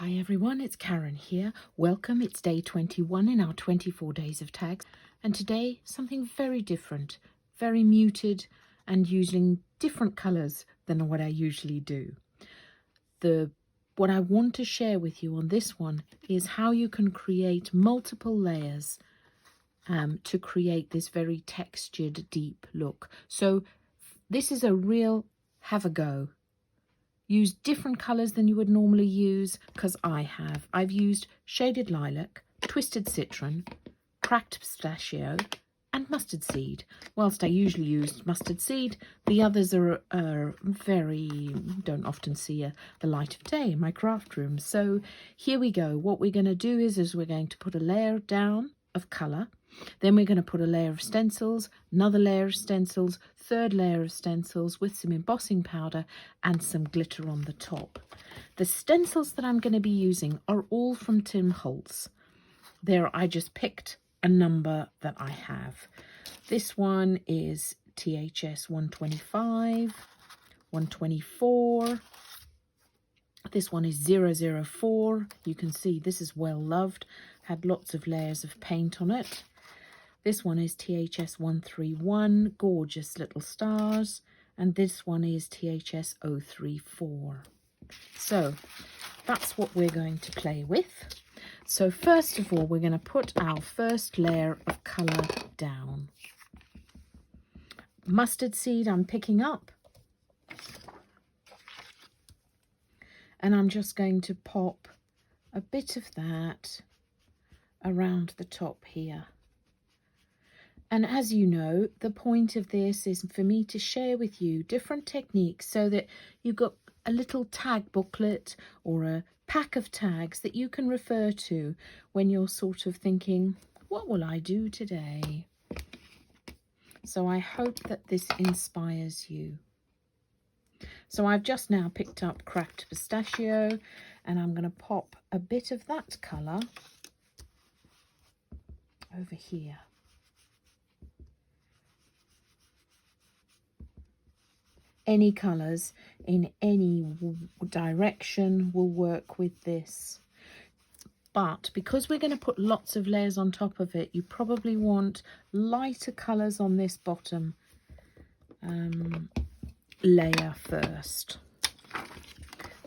Hi everyone, it's Karen here. Welcome, it's day 21 in our 24 days of tags. And today, something very different, very muted and using different colours than what I usually do. What I want to share with you on this one is how you can create multiple layers to create this very textured, deep look. So this is a real have a go. Use different colours than you would normally use, because I've used shaded lilac, twisted citron, cracked pistachio and mustard seed. Whilst I usually use mustard seed, the others are don't often see the light of day in my craft room. So here we go. What we're going to do is we're going to put a layer down of colour. Then we're going to put a layer of stencils, another layer of stencils, third layer of stencils with some embossing powder and some glitter on the top. The stencils that I'm going to be using are all from Tim Holtz. I just picked a number that I have. This one is THS 125, 124. This one is 004. You can see this is well loved, had lots of layers of paint on it. This one is THS 131, gorgeous little stars, and this one is THS 034. So that's what we're going to play with. So first of all, we're going to put our first layer of colour down. Mustard seed I'm picking up, and I'm just going to pop a bit of that around the top here. And as you know, the point of this is for me to share with you different techniques so that you've got a little tag booklet or a pack of tags that you can refer to when you're sort of thinking, what will I do today? So I hope that this inspires you. So I've just now picked up cracked pistachio, and I'm going to pop a bit of that colour over here. Any colours in any direction will work with this. But because we're going to put lots of layers on top of it, you probably want lighter colours on this bottom layer first.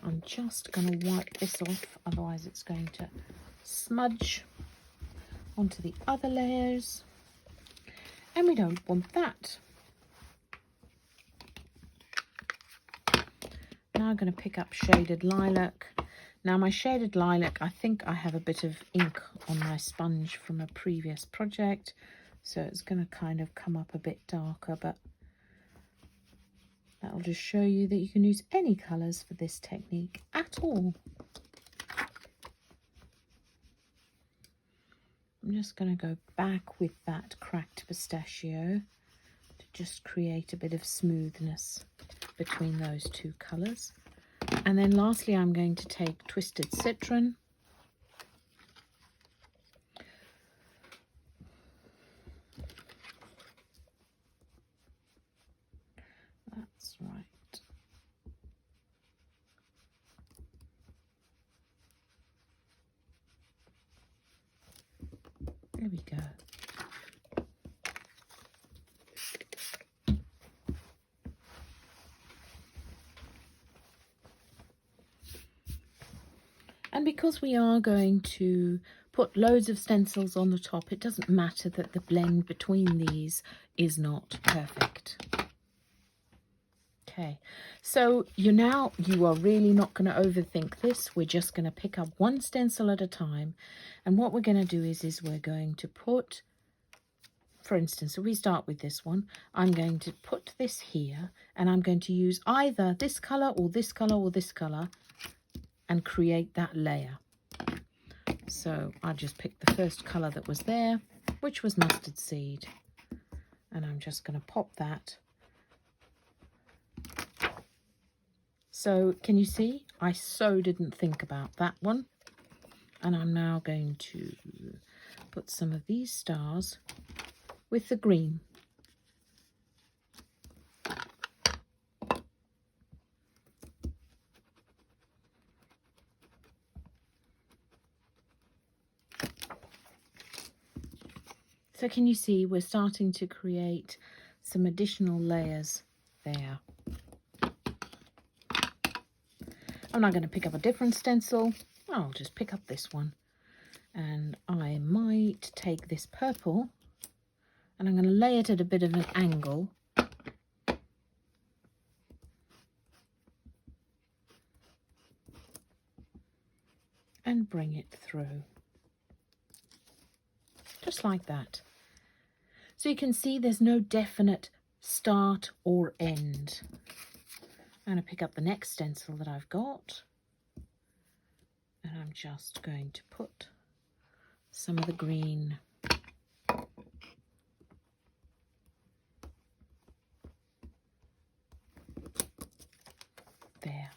I'm just going to wipe this off, otherwise it's going to smudge onto the other layers. And we don't want that. Now I'm going to pick up shaded lilac. Now my shaded lilac, I think I have a bit of ink on my sponge from a previous project, so it's going to kind of come up a bit darker, but that'll just show you that you can use any colours for this technique at all. I'm just going to go back with that cracked pistachio to just create a bit of smoothness between those two colours. And then lastly, I'm going to take twisted citron. That's right. There we go. And because we are going to put loads of stencils on the top, it doesn't matter that the blend between these is not perfect. Okay, so you are really not going to overthink this. We're just going to pick up one stencil at a time. And what we're going to do is we're going to put, for instance, if we start with this one, I'm going to put this here, and I'm going to use either this colour or this colour or this colour and create that layer. So I just picked the first colour that was there, which was mustard seed, and I'm just going to pop that. So can you see? I so didn't think about that one. And I'm now going to put some of these stars with the green. So can you see we're starting to create some additional layers there. I'm not going to pick up a different stencil. I'll just pick up this one. And I might take this purple and I'm going to lay it at a bit of an angle. And bring it through. Just like that. So you can see there's no definite start or end. I'm going to pick up the next stencil that I've got. And I'm just going to put some of the green there.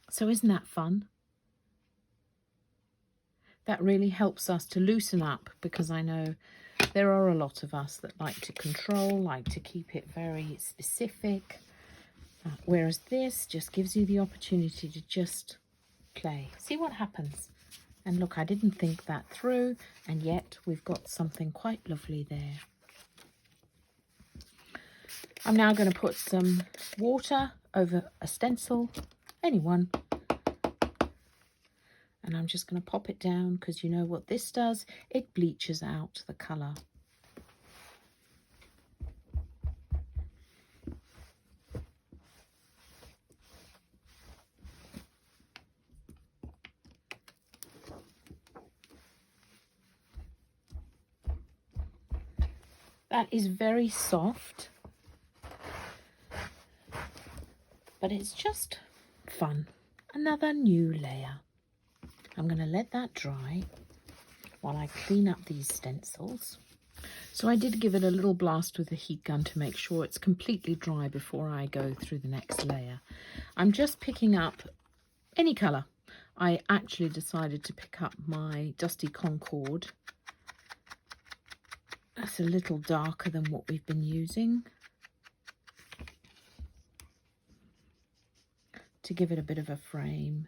So isn't that fun? That really helps us to loosen up, because I know there are a lot of us that like to control, like to keep it very specific, whereas this just gives you the opportunity to just play. See what happens. And look, I didn't think that through, and yet we've got something quite lovely there. I'm now going to put some water over a stencil, any one. And I'm just going to pop it down, because you know what this does? It bleaches out the colour. That is very soft, but it's just fun. Another new layer. I'm going to let that dry while I clean up these stencils. So I did give it a little blast with a heat gun to make sure it's completely dry before I go through the next layer. I'm just picking up any colour. I actually decided to pick up my Dusty Concord. That's a little darker than what we've been using, to give it a bit of a frame.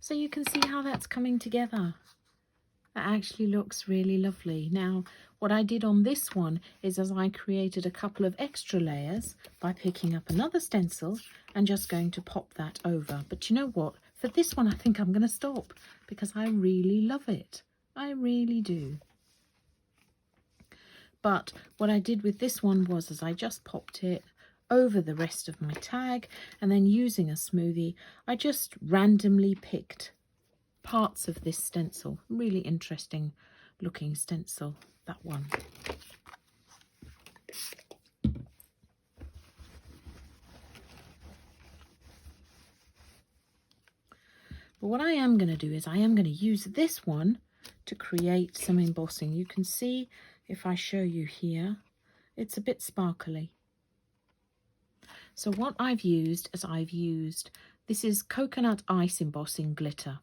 So you can see how that's coming together. That actually looks really lovely. Now, what I did on this one is as I created a couple of extra layers by picking up another stencil and just going to pop that over. But you know what? For this one, I think I'm going to stop, because I really love it. I really do. But what I did with this one was I just popped it over the rest of my tag, and then using a smoothie, I just randomly picked parts of this stencil. Really interesting looking stencil, that one. But what I am going to do is I am going to use this one to create some embossing. You can see, if I show you here, it's a bit sparkly. So what I've used is this is coconut ice embossing glitter.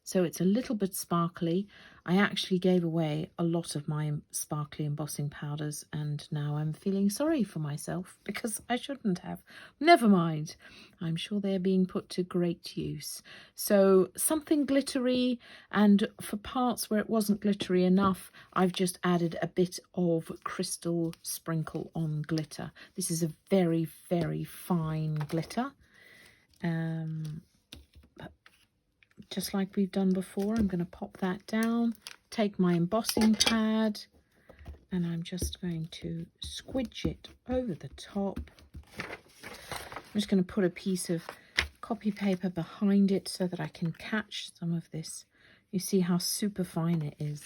So it's a little bit sparkly. I actually gave away a lot of my sparkly embossing powders, and now I'm feeling sorry for myself because I shouldn't have. Never mind. I'm sure they're being put to great use. So something glittery, and for parts where it wasn't glittery enough, I've just added a bit of crystal sprinkle on glitter. This is a very, very fine glitter. Just like we've done before, I'm going to pop that down, take my embossing pad, and I'm just going to squidge it over the top. I'm just going to put a piece of copy paper behind it so that I can catch some of this. You see how super fine it is.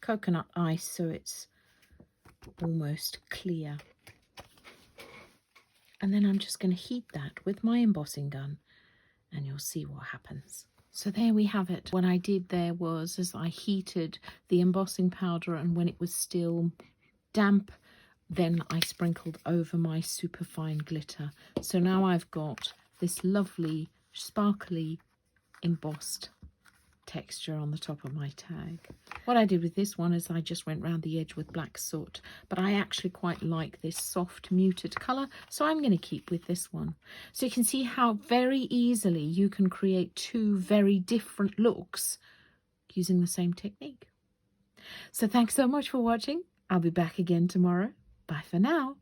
Coconut ice, so it's almost clear. And then I'm just going to heat that with my embossing gun, and you'll see what happens. So there we have it. What I did there was, as I heated the embossing powder, and when it was still damp, then I sprinkled over my superfine glitter. So now I've got this lovely sparkly embossed texture on the top of my tag. What I did with this one is I just went round the edge with black soot, but I actually quite like this soft muted colour, so I'm going to keep with this one. So you can see how very easily you can create two very different looks using the same technique. So thanks so much for watching. I'll be back again tomorrow. Bye for now.